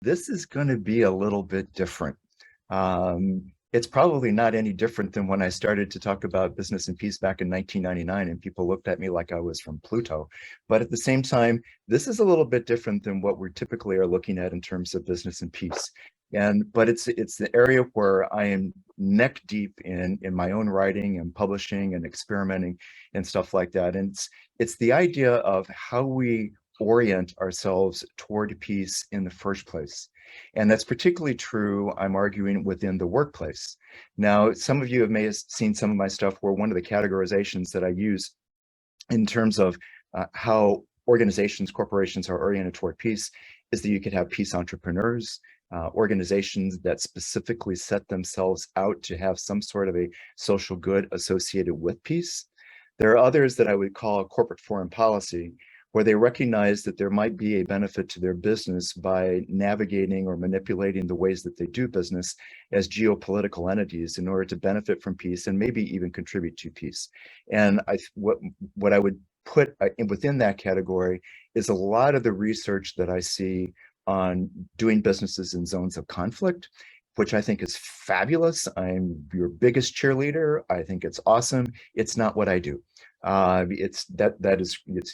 this is going to be a little bit different. It's probably not any different than when I started to talk about business and peace back in 1999, and people looked at me like I was from Pluto. But at the same time, this is a little bit different than what we typically are looking at in terms of business and peace. But it's the area where I am neck deep in my own writing and publishing and experimenting and stuff like that. And it's the idea of how we orient ourselves toward peace in the first place. And that's particularly true, I'm arguing, within the workplace. Now, some of you may have seen some of my stuff where one of the categorizations that I use in terms of how organizations, corporations are oriented toward peace is that you could have peace entrepreneurs, organizations that specifically set themselves out to have some sort of a social good associated with peace. There are others that I would call corporate foreign policy, where they recognize that there might be a benefit to their business by navigating or manipulating the ways that they do business as geopolitical entities in order to benefit from peace and maybe even contribute to peace. And what I would put within that category is a lot of the research that I see on doing businesses in zones of conflict, which I think is fabulous. I'm your biggest cheerleader. I think it's awesome. It's not what I do. It's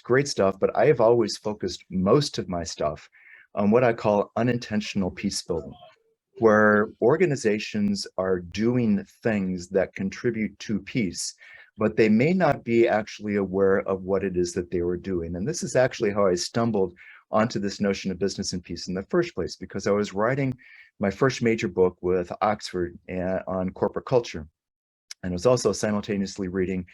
great stuff, but I have always focused most of my stuff on what I call unintentional peace building, where organizations are doing things that contribute to peace, but they may not be actually aware of what it is that they were doing. And this is actually how I stumbled onto this notion of business and peace in the first place, because I was writing my first major book with Oxford on corporate culture. And I was also simultaneously reading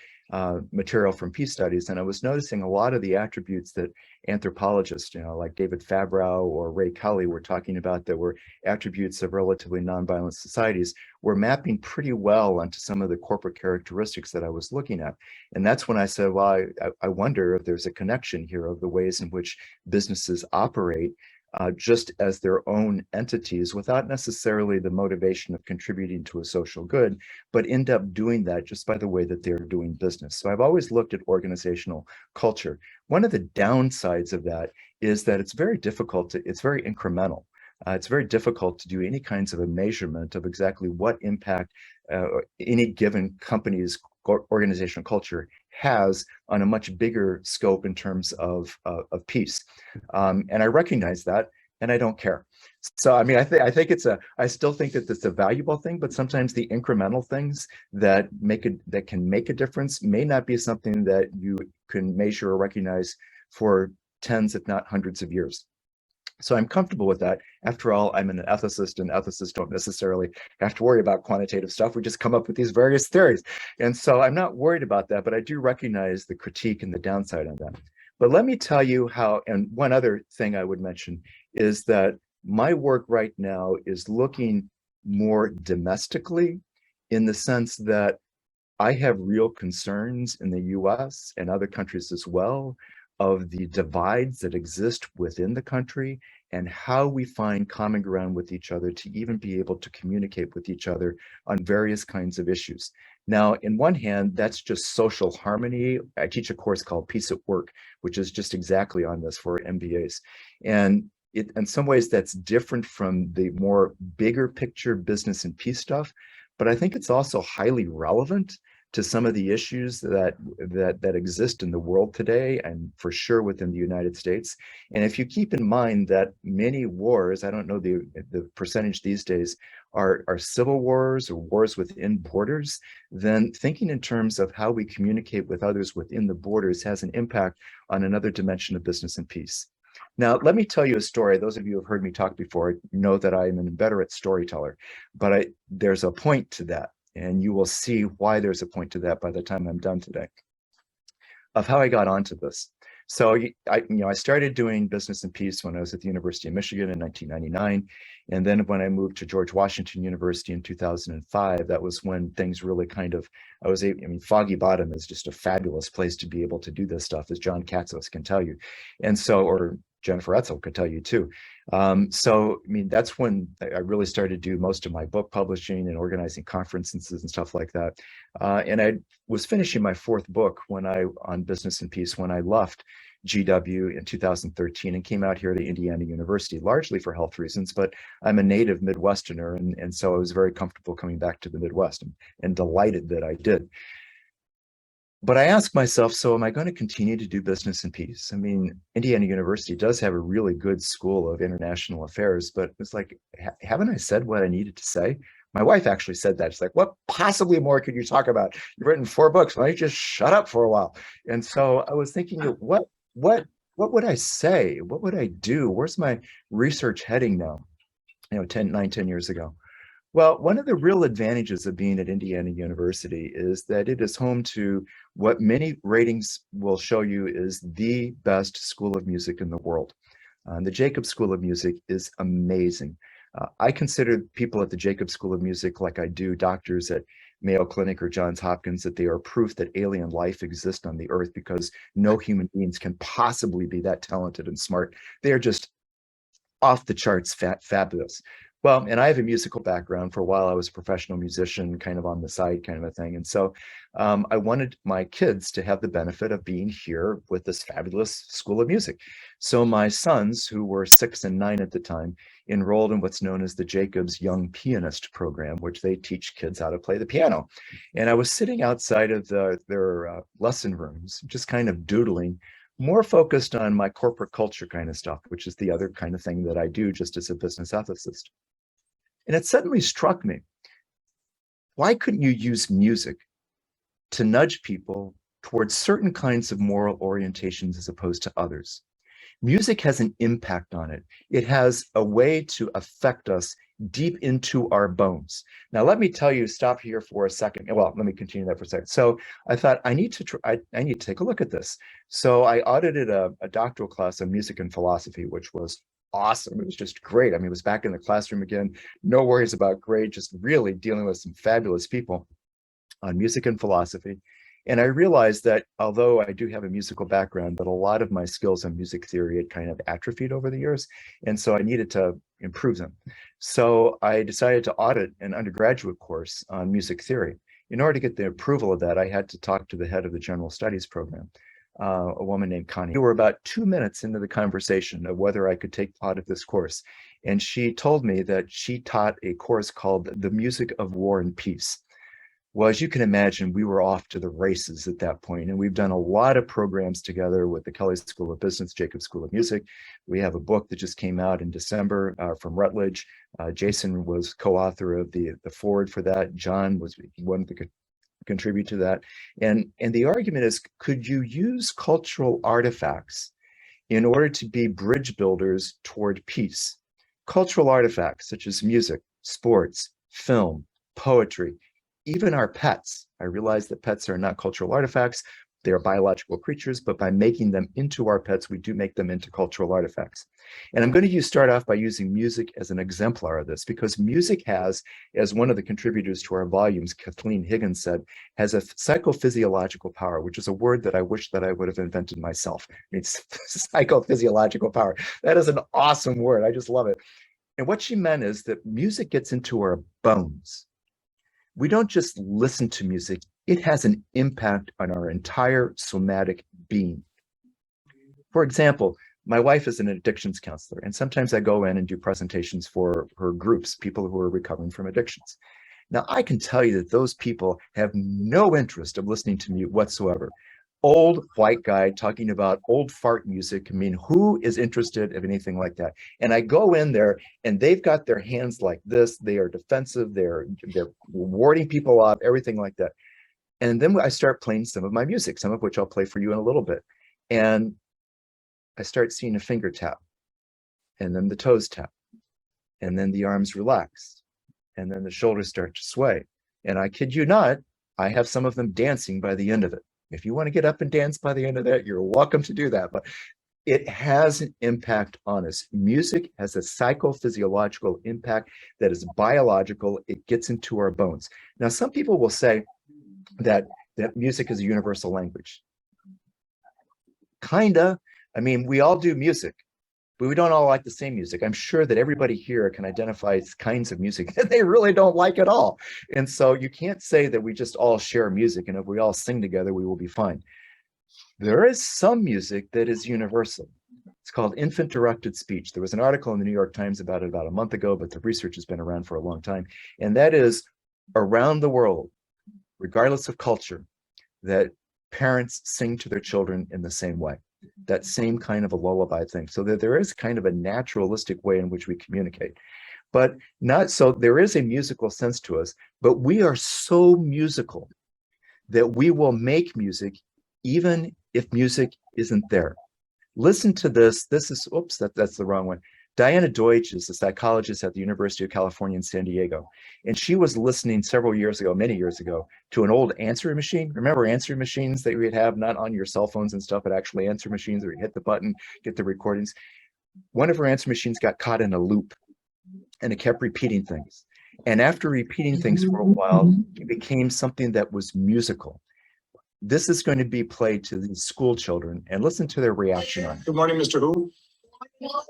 material from peace studies, and I was noticing a lot of the attributes that anthropologists, like David Fabrow or Ray Kelley were talking about that were attributes of relatively nonviolent societies, were mapping pretty well onto some of the corporate characteristics that I was looking at. And that's when I said, well, I wonder if there's a connection here of the ways in which businesses operate just as their own entities without necessarily the motivation of contributing to a social good, but end up doing that just by the way that they're doing business. So I've always looked at organizational culture. One of the downsides of that is that it's very difficult it's very incremental. It's very difficult to do any kinds of a measurement of exactly what impact any given company's organizational culture has on a much bigger scope in terms of peace. And I recognize that, and I don't care. So, I mean, I still think that it's a valuable thing, but sometimes the incremental things that can make a difference may not be something that you can measure or recognize for tens, if not hundreds of years. So I'm comfortable with that. After all, I'm an ethicist, and ethicists don't necessarily have to worry about quantitative stuff. We just come up with these various theories. And so I'm not worried about that, but I do recognize the critique and the downside on that. But let me tell you how, and one other thing I would mention is that my work right now is looking more domestically, in the sense that I have real concerns in the US and other countries as well of the divides that exist within the country and how we find common ground with each other to even be able to communicate with each other on various kinds of issues. Now, in one hand, that's just social harmony. I teach a course called Peace at Work, which is just exactly on this for MBAs. And in some ways, that's different from the more bigger picture business and peace stuff, but I think it's also highly relevant to some of the issues that exist in the world today, and for sure within the United States. And if you keep in mind that many wars, I don't know the percentage these days, are civil wars or wars within borders, then thinking in terms of how we communicate with others within the borders has an impact on another dimension of business and peace. Now, let me tell you a story. Those of you who have heard me talk before know that I'm an inveterate storyteller, but there's a point to that. And you will see why there's a point to that by the time I'm done today, of how I got onto this. So I started doing business and peace when I was at the University of Michigan in 1999. And then when I moved to George Washington University in 2005, that was when things really kind of, Foggy Bottom is just a fabulous place to be able to do this stuff, as John Katzos can tell you. And so, or Jennifer Etzel could tell you too. That's when I really started to do most of my book publishing and organizing conferences and stuff like that. And I was finishing my fourth book on business and peace when I left GW in 2013 and came out here to Indiana University, largely for health reasons, but I'm a native Midwesterner, and so I was very comfortable coming back to the Midwest and delighted that I did. But I asked myself, so am I going to continue to do business and peace? I mean, Indiana University does have a really good school of international affairs, but it's like, haven't I said what I needed to say? My wife actually said that. She's like, what possibly more could you talk about? You've written 4 books. Why don't you just shut up for a while? And so I was thinking, what would I say? What would I do? Where's my research heading now? 10 years ago. Well, one of the real advantages of being at Indiana University is that it is home to what many ratings will show you is the best school of music in the world. The Jacobs School of Music is amazing. I consider people at the Jacobs School of Music, like I do doctors at Mayo Clinic or Johns Hopkins, that they are proof that alien life exists on the earth, because no human beings can possibly be that talented and smart. They are just off the charts fabulous. Well, and I have a musical background. For a while, I was a professional musician, kind of on the side kind of a thing. And so I wanted my kids to have the benefit of being here with this fabulous school of music. So my sons, who were 6 and 9 at the time, enrolled in what's known as the Jacobs Young Pianist Program, which they teach kids how to play the piano. And I was sitting outside of their lesson rooms, just kind of doodling, more focused on my corporate culture kind of stuff, which is the other kind of thing that I do just as a business ethicist. And it suddenly struck me, why couldn't you use music to nudge people towards certain kinds of moral orientations as opposed to others? Music has an impact on it. It has a way to affect us deep into our bones. Now, let me tell you, stop here for a second. Well, let me continue that for a second. So I thought I need to take a look at this. So I audited a doctoral class on music and philosophy, which was awesome. It was just great. I mean, it was back in the classroom again, no worries about grade, just really dealing with some fabulous people on music and philosophy. And I realized that although I do have a musical background, that a lot of my skills on music theory had kind of atrophied over the years. And so I needed to improve them. So I decided to audit an undergraduate course on music theory. In order to get the approval of that, I had to talk to the head of the general studies program, a woman named Connie. We were about 2 minutes into the conversation of whether I could take part of this course. And she told me that she taught a course called The Music of War and Peace. Well, as you can imagine, we were off to the races at that point, and we've done a lot of programs together with the Kelley School of Business, Jacobs School of Music. We have a book that just came out in December from Rutledge. Jason was co-author of the foreword for that. John was one to contribute to that. And the argument is, could you use cultural artifacts in order to be bridge builders toward peace? Cultural artifacts such as music, sports, film, poetry, even our pets. I realize that pets are not cultural artifacts. They are biological creatures, but by making them into our pets, we do make them into cultural artifacts. And I'm going to start off by using music as an exemplar of this, because music has, as one of the contributors to our volumes, Kathleen Higgins said, has a psychophysiological power, which is a word that I wish that I would have invented myself. It's psychophysiological power. That is an awesome word. I just love it. And what she meant is that music gets into our bones. We don't just listen to music, it has an impact on our entire somatic being. For example, my wife is an addictions counselor, and sometimes I go in and do presentations for her groups, people who are recovering from addictions. Now, I can tell you that those people have no interest of listening to me whatsoever. Old white guy talking about old fart music. I mean, who is interested in anything like that? And I go in there and they've got their hands like this. They are defensive. They're warding people off, everything like that. And then I start playing some of my music, some of which I'll play for you in a little bit. And I start seeing a finger tap, and then the toes tap, and then the arms relax, and then the shoulders start to sway. And I kid you not, I have some of them dancing by the end of it. If you want to get up and dance by the end of that, you're welcome to do that. But it has an impact on us. Music has a psychophysiological impact that is biological. It gets into our bones. Now, some people will say that music is a universal language. Kinda. I mean, we all do music, but we don't all like the same music. I'm sure that everybody here can identify kinds of music that they really don't like at all. And so you can't say that we just all share music, and if we all sing together, we will be fine. There is some music that is universal. It's called infant directed speech. There was an article in the New York Times about it about a month ago, but the research has been around for a long time. And that is around the world, regardless of culture, that parents sing to their children in the same way, that same kind of a lullaby thing. So that there is kind of a naturalistic way in which we communicate. But not so there is a musical sense to us, but we are so musical that we will make music even if music isn't there. Listen to this. This is, oops, that's the wrong one. Diana Deutsch is a psychologist at the University of California in San Diego. And she was listening several years ago, many years ago, to an old answering machine. Remember answering machines that we'd have not on your cell phones and stuff, but actually answer machines where you hit the button, get the recordings. One of her answer machines got caught in a loop and it kept repeating things. And after repeating things for a while, it became something that was musical. This is going to be played to these school children and listen to their reaction on it. Good morning, Mr. Who?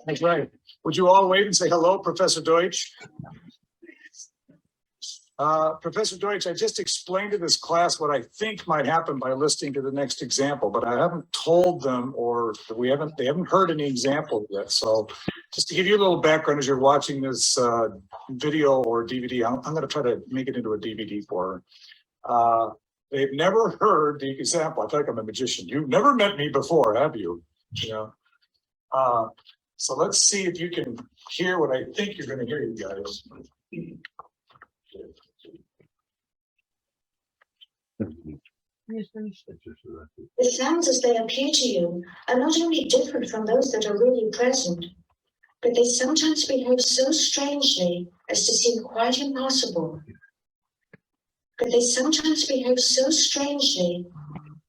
That's right. Would you all wave and say hello, Professor Deutsch? Professor Deutsch, I just explained to this class what I think might happen by listening to the next example, but I haven't told them, or they haven't heard any example yet. So just to give you a little background as you're watching this video or DVD, I'm going to try to make it into a DVD for her. They've never heard the example. I feel like I'm a magician. You've never met me before, have you? You know. So let's see if you can hear what I think you're going to hear, you guys. The sounds as they appear to you are not only different from those that are really present, but they sometimes behave so strangely as to seem quite impossible. But they sometimes behave so strangely.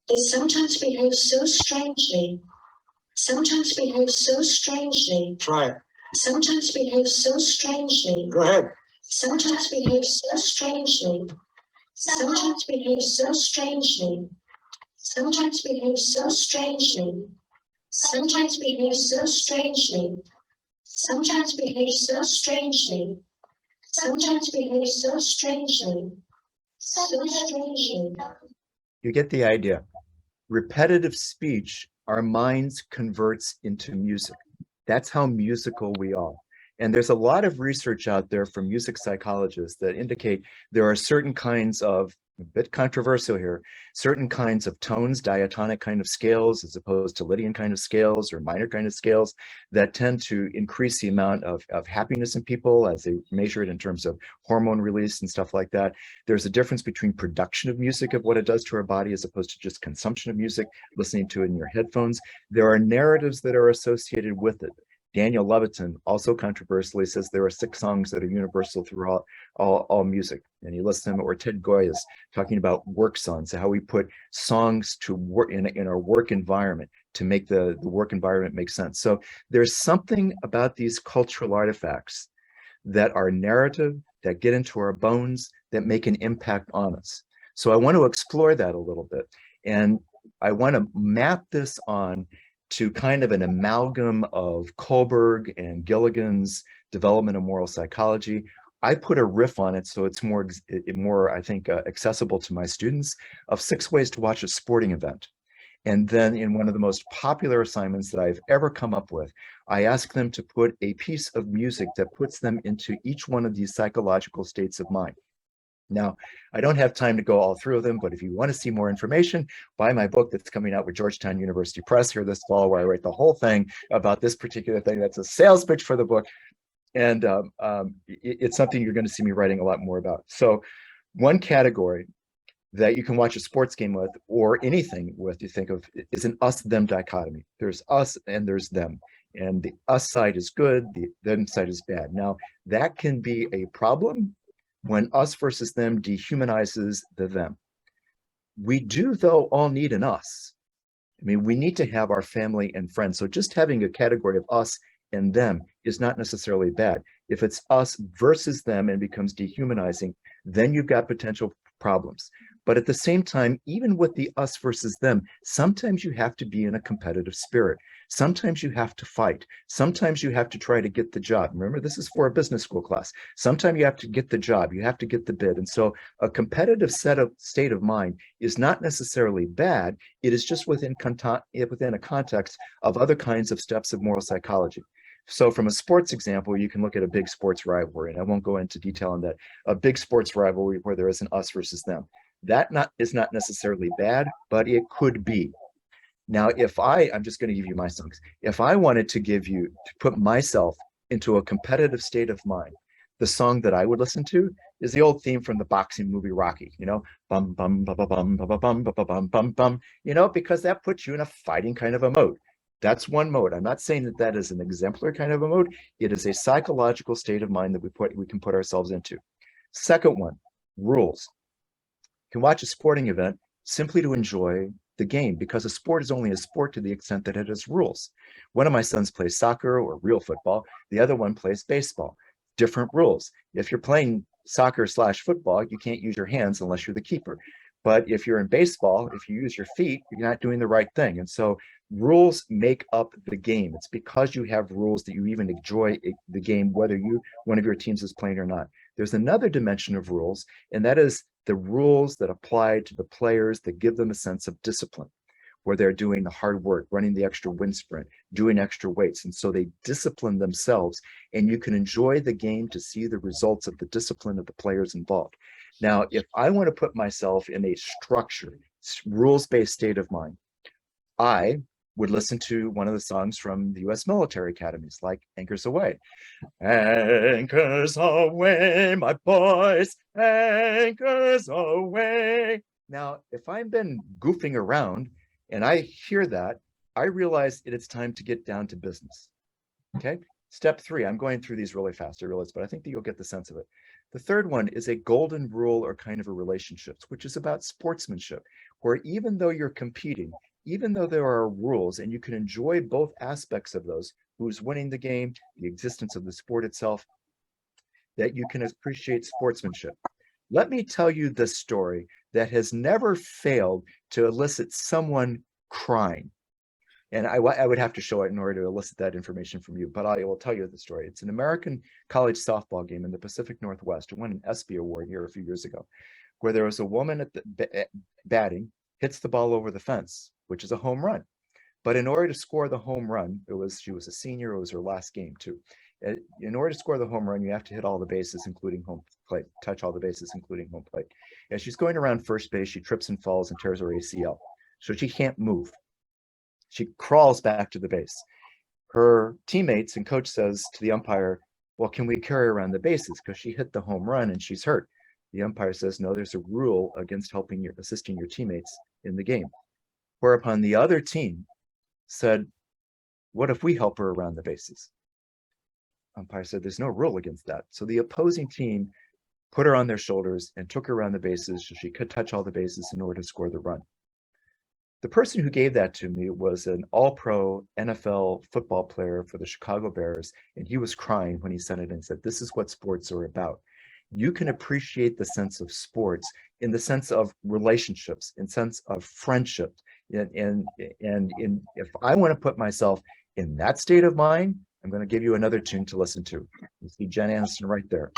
They sometimes behave so strangely. Sometimes behave so strangely. Try it. Sometimes behave so strangely. Go ahead. Sometimes behave so strangely. Sometimes behave so strangely. Sometimes behave so strangely. Sometimes behave so strangely. Sometimes behave so strangely. Sometimes behave so strangely. So strangely. You get the idea. Repetitive speech, our minds converts into music. That's how musical we are. And there's a lot of research out there from music psychologists that indicate there are certain kinds of, a bit controversial here, certain kinds of tones, diatonic kind of scales, as opposed to Lydian kind of scales or minor kind of scales that tend to increase the amount of happiness in people as they measure it in terms of hormone release and stuff like that. There's a difference between production of music, of what it does to our body, as opposed to just consumption of music, listening to it in your headphones. There are narratives that are associated with it. Daniel Levitin, also controversially, says there are 6 songs that are universal throughout all music. And you listen to him, or Ted Goyas talking about work songs, how we put songs to work in our work environment to make the work environment make sense. So there's something about these cultural artifacts that are narrative, that get into our bones, that make an impact on us. So I want to explore that a little bit. And I want to map this on to kind of an amalgam of Kohlberg and Gilligan's development of moral psychology. I put a riff on it so it's more I think, accessible to my students, of 6 ways to watch a sporting event. And then in one of the most popular assignments that I've ever come up with, I ask them to put a piece of music that puts them into each one of these psychological states of mind. Now, I don't have time to go all through them, but if you want to see more information, buy my book that's coming out with Georgetown University Press here this fall, where I write the whole thing about this particular thing. That's a sales pitch for the book. And it's something you're going to see me writing a lot more about. So one category that you can watch a sports game with, or anything with, you think of, is an us-them dichotomy. There's us and there's them. And the us side is good, the them side is bad. Now, that can be a problem when us versus them dehumanizes the them. We do, though, all need an us. I mean, we need to have our family and friends. So just having a category of us and them is not necessarily bad. If it's us versus them and becomes dehumanizing, then you've got potential problems. But at the same time, even with the us versus them, sometimes you have to be in a competitive spirit. Sometimes you have to fight. Sometimes you have to try to get the job. Remember, this is for a business school class. Sometimes you have to get the job. You have to get the bid. And so a competitive state of mind is not necessarily bad. It is just within a context of other kinds of steps of moral psychology. So from a sports example, you can look at a big sports rivalry, and I won't go into detail on that, a big sports rivalry where there is an us versus them. That is not necessarily bad, but it could be. Now, I'm just going to give you my songs. If I wanted to put myself into a competitive state of mind, the song that I would listen to is the old theme from the boxing movie Rocky, bum, bum, bum, bum, bum, bum, bum, bum, bum, bum, bum, because that puts you in a fighting kind of a mode. That's one mode. I'm not saying that that is an exemplar kind of a mode. It is a psychological state of mind that we can put ourselves into. Second one, rules. You can watch a sporting event simply to enjoy the game, because a sport is only a sport to the extent that it has rules. One of my sons plays soccer or real football. The other one plays baseball. Different rules. If you're playing soccer/football, you can't use your hands unless you're the keeper. But if you're in baseball, if you use your feet, you're not doing the right thing. And so rules make up the game. It's because you have rules that you even enjoy the game, whether one of your teams is playing or not. There's another dimension of rules, and that is the rules that apply to the players that give them a sense of discipline, where they're doing the hard work, running the extra wind sprint, doing extra weights. And so they discipline themselves, and you can enjoy the game to see the results of the discipline of the players involved. Now, if I want to put myself in a structured, rules-based state of mind, I would listen to one of the songs from the U.S. military academies, like Anchors Aweigh. Anchors aweigh, my boys, anchors aweigh. Now, if I've been goofing around and I hear that, I realize it's time to get down to business. Okay. Step 3, I'm going through these really fast, I realize, but I think that you'll get the sense of it. The third one is a golden rule or kind of a relationships, which is about sportsmanship, where even though you're competing, even though there are rules and you can enjoy both aspects of those, who's winning the game, the existence of the sport itself, that you can appreciate sportsmanship. Let me tell you the story that has never failed to elicit someone crying. And I would have to show it in order to elicit that information from you, but I will tell you the story. It's an American college softball game in the Pacific Northwest. It won an ESPY award here a few years ago, where there was a woman at the batting, hits the ball over the fence, which is a home run. But in order to score the home run, she was a senior, it was her last game too. In order to score the home run, you have to hit all the bases, including home plate, touch all the bases, including home plate. As she's going around first base, she trips and falls and tears her ACL. So she can't move. She crawls back to the base. Her teammates and coach says to the umpire, well, can we carry her around the bases? Because she hit the home run and she's hurt. The umpire says, no, there's a rule against assisting your teammates in the game. Whereupon the other team said, what if we help her around the bases? Umpire said, there's no rule against that. So the opposing team put her on their shoulders and took her around the bases so she could touch all the bases in order to score the run. The person who gave that to me was an all-pro NFL football player for the Chicago Bears, and he was crying when he sent it and said, this is what sports are about. You can appreciate the sense of sports in the sense of relationships, in sense of friendship. And if I want to put myself in that state of mind, I'm going to give you another tune to listen to. You see Jen Aniston right there.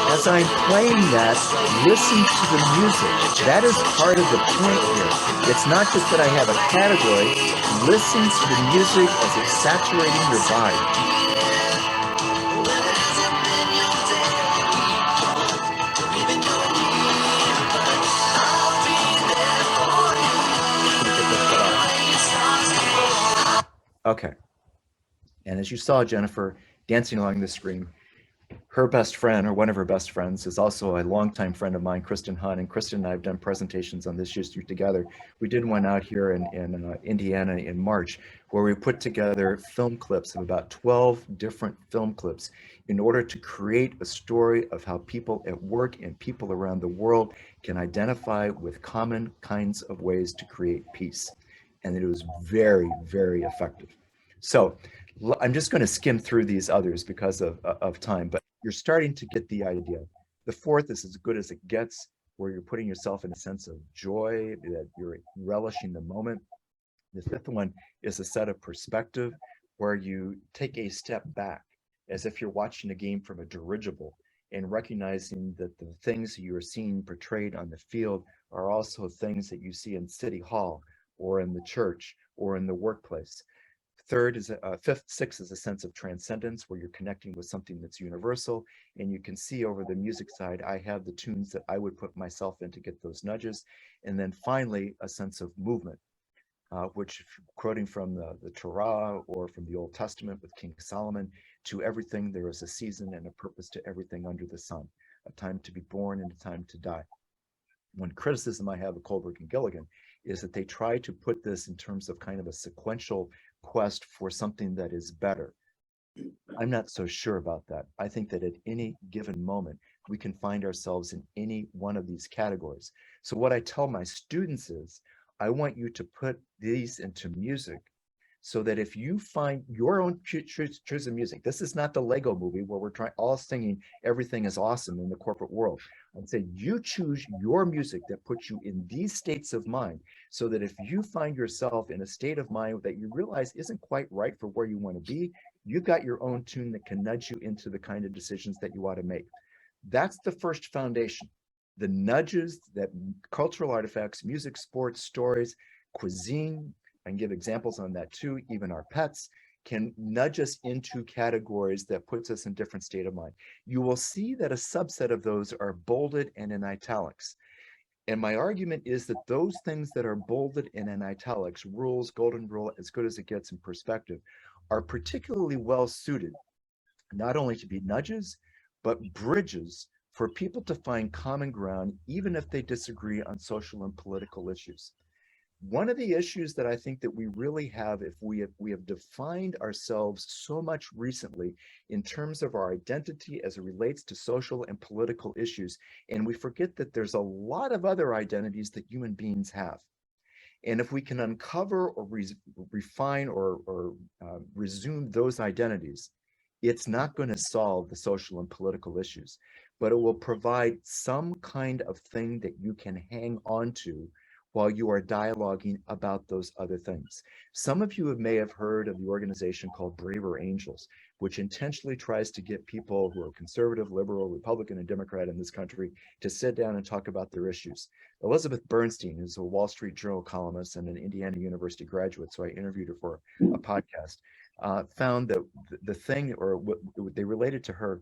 As I'm playing that, listen to the music. That is part of the point here. It's not just that I have a category. Listen to the music as it's saturating your body. Okay. And as you saw Jennifer dancing along the screen, her best friend, or one of her best friends, is also a longtime friend of mine, Kristen Hunt. And Kristen and I have done presentations on this issue together. We did one out here in Indiana in March, where we put together film clips of about 12 different film clips in order to create a story of how people at work and people around the world can identify with common kinds of ways to create peace. And it was very, very effective. So I'm just going to skim through these others because of time, but you're starting to get the idea. The fourth is as good as it gets, where you're putting yourself in a sense of joy, that you're relishing the moment. The fifth one is a set of perspective, where you take a step back as if you're watching a game from a dirigible and recognizing that the things you are seeing portrayed on the field are also things that you see in City Hall or in the church or in the workplace. Third is sixth is a sense of transcendence, where you're connecting with something that's universal. And you can see over the music side, I have the tunes that I would put myself in to get those nudges. And then finally, a sense of movement, which, quoting from the Torah or from the Old Testament with King Solomon, to everything there is a season and a purpose to everything under the sun, a time to be born and a time to die. One criticism I have of Kohlberg and Gilligan is that they try to put this in terms of kind of a sequential quest for something that is better. I'm not so sure about that. I think that at any given moment, we can find ourselves in any one of these categories. So what I tell my students is, I want you to put these into music, so that if you find your own choose of music, this is not the Lego movie where we're trying all singing everything is awesome in the corporate world. I'd say you choose your music that puts you in these states of mind, so that if you find yourself in a state of mind that you realize isn't quite right for where you want to be, you've got your own tune that can nudge you into the kind of decisions that you ought to make. That's the first foundation. The nudges, that cultural artifacts, music, sports, stories, cuisine, I can give examples on that too, even our pets, can nudge us into categories that puts us in different state of mind. You will see that a subset of those are bolded and in italics. And my argument is that those things that are bolded and in italics, rules, golden rule, as good as it gets in perspective, are particularly well suited, not only to be nudges, but bridges for people to find common ground, even if they disagree on social and political issues. One of the issues that I think that we really have, if we have defined ourselves so much recently in terms of our identity as it relates to social and political issues, and we forget that there's a lot of other identities that human beings have. And if we can uncover or refine or resume those identities, it's not going to solve the social and political issues, but it will provide some kind of thing that you can hang on to while you are dialoguing about those other things. Some of you may have heard of the organization called Braver Angels, which intentionally tries to get people who are conservative, liberal, Republican, and Democrat in this country to sit down and talk about their issues. Elizabeth Bernstein, who's a Wall Street Journal columnist and an Indiana University graduate, so I interviewed her for a podcast, found that the thing, or what they related to her,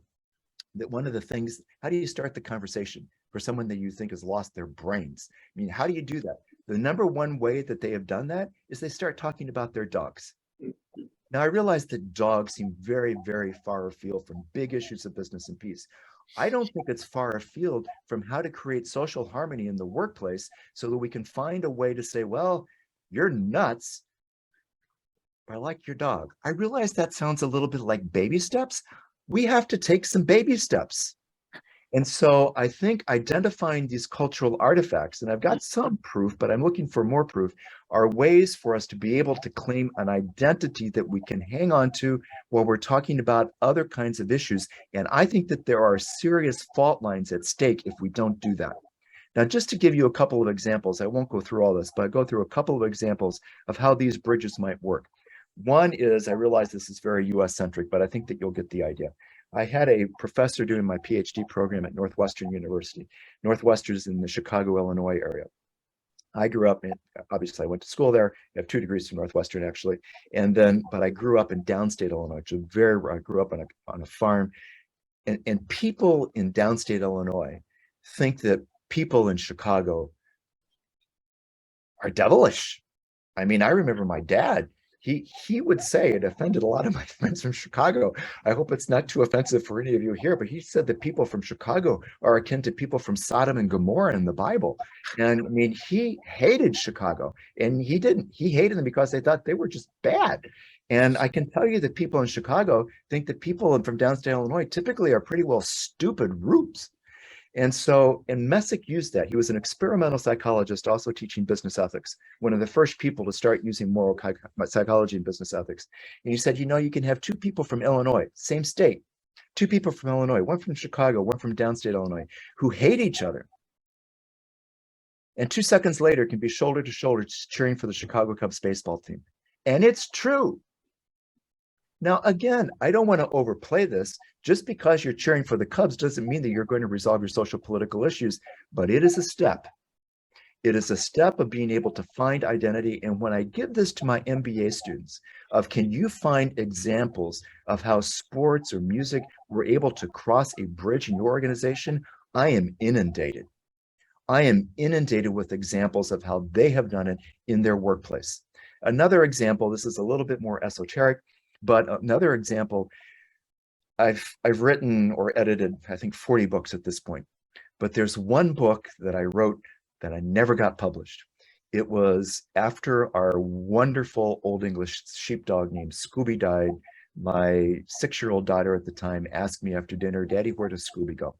that one of the things, how do you start the conversation for someone that you think has lost their brains? I mean, how do you do that? The number one way that they have done that is they start talking about their dogs. Now, I realize that dogs seem very, very far afield from big issues of business and peace. I don't think it's far afield from how to create social harmony in the workplace, so that we can find a way to say, well, you're nuts, but I like your dog. I realize that sounds a little bit like baby steps. We have to take some baby steps. And so I think identifying these cultural artifacts, and I've got some proof, but I'm looking for more proof, are ways for us to be able to claim an identity that we can hang on to while we're talking about other kinds of issues. And I think that there are serious fault lines at stake if we don't do that. Now, just to give you a couple of examples, I won't go through all this, but I'll go through a couple of examples of how these bridges might work. One is, I realize this is very US centric, but I think that you'll get the idea. I had a professor doing my PhD program at Northwestern University. Northwestern is in the Chicago, Illinois area. I grew up in, obviously I went to school there. I have 2 degrees from Northwestern actually. And then, but I grew up in downstate Illinois, which is I grew up on a farm. And people in downstate Illinois think that people in Chicago are devilish. I mean, I remember my dad, he would say, it offended a lot of my friends from Chicago. I hope it's not too offensive for any of you here, but he said that people from Chicago are akin to people from Sodom and Gomorrah in the Bible. And I mean, he hated Chicago, and he hated them because they thought they were just bad. And I can tell you that people in Chicago think that people from downstate Illinois typically are pretty well stupid rubes. And Messick used that. He was an experimental psychologist, also teaching business ethics, one of the first people to start using moral psychology and business ethics. And he said, you can have two people from Illinois, same state, two people from Illinois, one from Chicago, one from downstate Illinois, who hate each other. And 2 seconds later can be shoulder to shoulder cheering for the Chicago Cubs baseball team. And it's true. Now, again, I don't want to overplay this. Just because you're cheering for the Cubs doesn't mean that you're going to resolve your social political issues, but it is a step. It is a step of being able to find identity. And when I give this to my MBA students of, can you find examples of how sports or music were able to cross a bridge in your organization? I am inundated. I am inundated with examples of how they have done it in their workplace. Another example, this is a little bit more esoteric, but another example, I've written or edited, I think 40 books at this point, but there's one book that I wrote that I never got published. It was after our wonderful Old English sheepdog named Scooby died. My 6-year-old daughter at the time asked me after dinner, Daddy, where does Scooby go?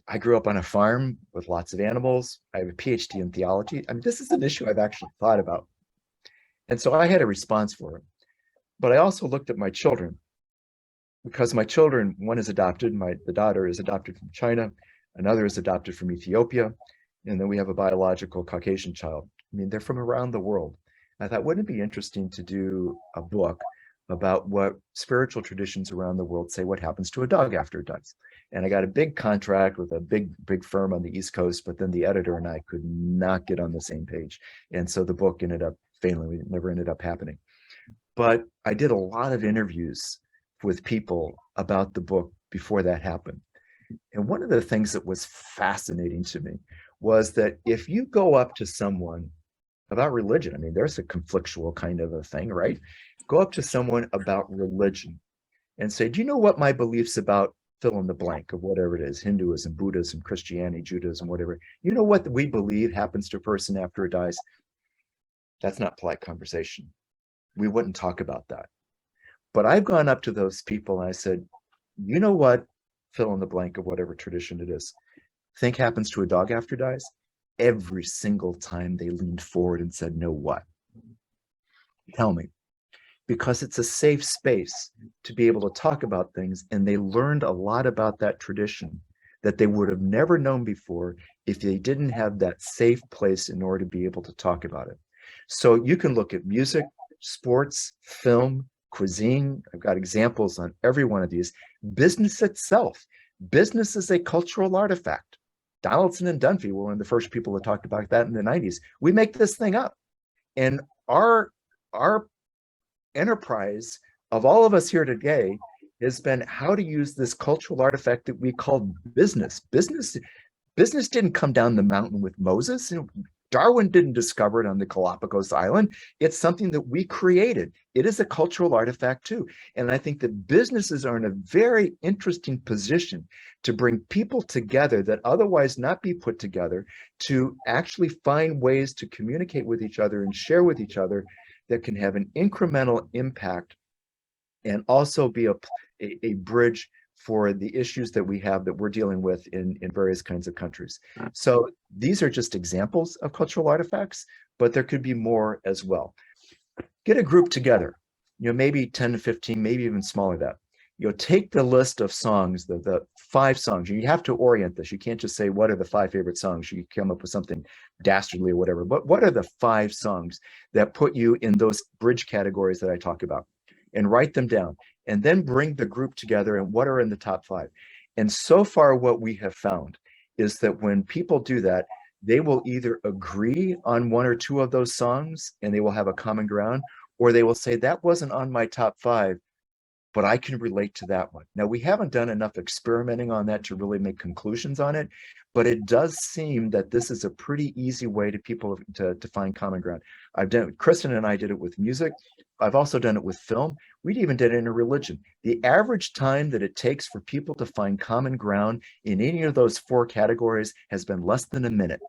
I grew up on a farm with lots of animals. I have a PhD in theology. I mean, this is an issue I've actually thought about. And so I had a response for it. But I also looked at my children, because my children, one is adopted, the daughter is adopted from China, another is adopted from Ethiopia, and then we have a biological Caucasian child. I mean, they're from around the world. I thought, wouldn't it be interesting to do a book about what spiritual traditions around the world say what happens to a dog after it dies? And I got a big contract with a big firm on the East Coast, but then the editor and I could not get on the same page. And so the book ended up failing. It never ended up happening. But I did a lot of interviews with people about the book before that happened. And one of the things that was fascinating to me was that if you go up to someone about religion, I mean, there's a conflictual kind of a thing, right? Go up to someone about religion and say, do you know what my beliefs about fill in the blank of whatever it is, Hinduism, Buddhism, Christianity, Judaism, whatever. You know what we believe happens to a person after it dies? That's not polite conversation. We wouldn't talk about that. But I've gone up to those people and I said, you know what, fill in the blank of whatever tradition it is, think happens to a dog after it dies? Every single time they leaned forward and said, no, what? Tell me. Because it's a safe space to be able to talk about things. And they learned a lot about that tradition that they would have never known before if they didn't have that safe place in order to be able to talk about it. So you can look at music, sports, film, cuisine. I've got examples on every one of these. Business itself. Business is a cultural artifact. Donaldson and Dunphy were one of the first people that talked about that in the 90s. We make this thing up. And our enterprise of all of us here today has been how to use this cultural artifact that we call business. Business didn't come down the mountain with Moses. Darwin didn't discover it on the Galapagos Island. It's something that we created. It is a cultural artifact too. And I think that businesses are in a very interesting position to bring people together that otherwise not be put together, to actually find ways to communicate with each other and share with each other that can have an incremental impact and also be a bridge for the issues that we have that we're dealing with in various kinds of countries. So these are just examples of cultural artifacts, but there could be more as well. Get a group together, maybe 10 to 15, maybe even smaller than that. Take the list of songs, the 5 songs. You have to orient this. You can't just say, what are the 5 favorite songs? You come up with something dastardly or whatever. But what are the 5 songs that put you in those bridge categories that I talk about? And write them down. And then bring the group together and what are in the top 5. And so far, what we have found is that when people do that, they will either agree on 1 or 2 of those songs and they will have a common ground, or they will say, that wasn't on my top 5, but I can relate to that one. Now, we haven't done enough experimenting on that to really make conclusions on it, but it does seem that this is a pretty easy way to people to find common ground. Kristen and I did it with music. I've also done it with film. We even did it in a religion. The average time that it takes for people to find common ground in any of those 4 categories has been less than a minute.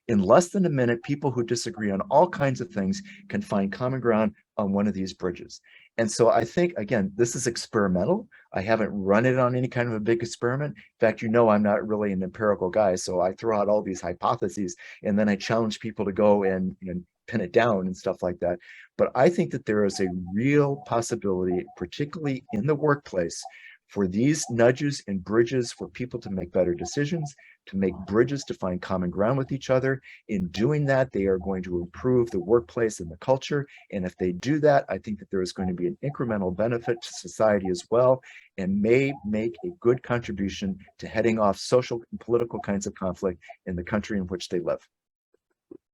In less than a minute, people who disagree on all kinds of things can find common ground on one of these bridges. And so I think, again, this is experimental. I haven't run it on any kind of a big experiment. In fact, I'm not really an empirical guy. So I throw out all these hypotheses and then I challenge people to go and pin it down and stuff like that. But I think that there is a real possibility, particularly in the workplace, for these nudges and bridges for people to make better decisions, to make bridges to find common ground with each other. In doing that, they are going to improve the workplace and the culture. And if they do that, I think that there is going to be an incremental benefit to society as well, and may make a good contribution to heading off social and political kinds of conflict in the country in which they live.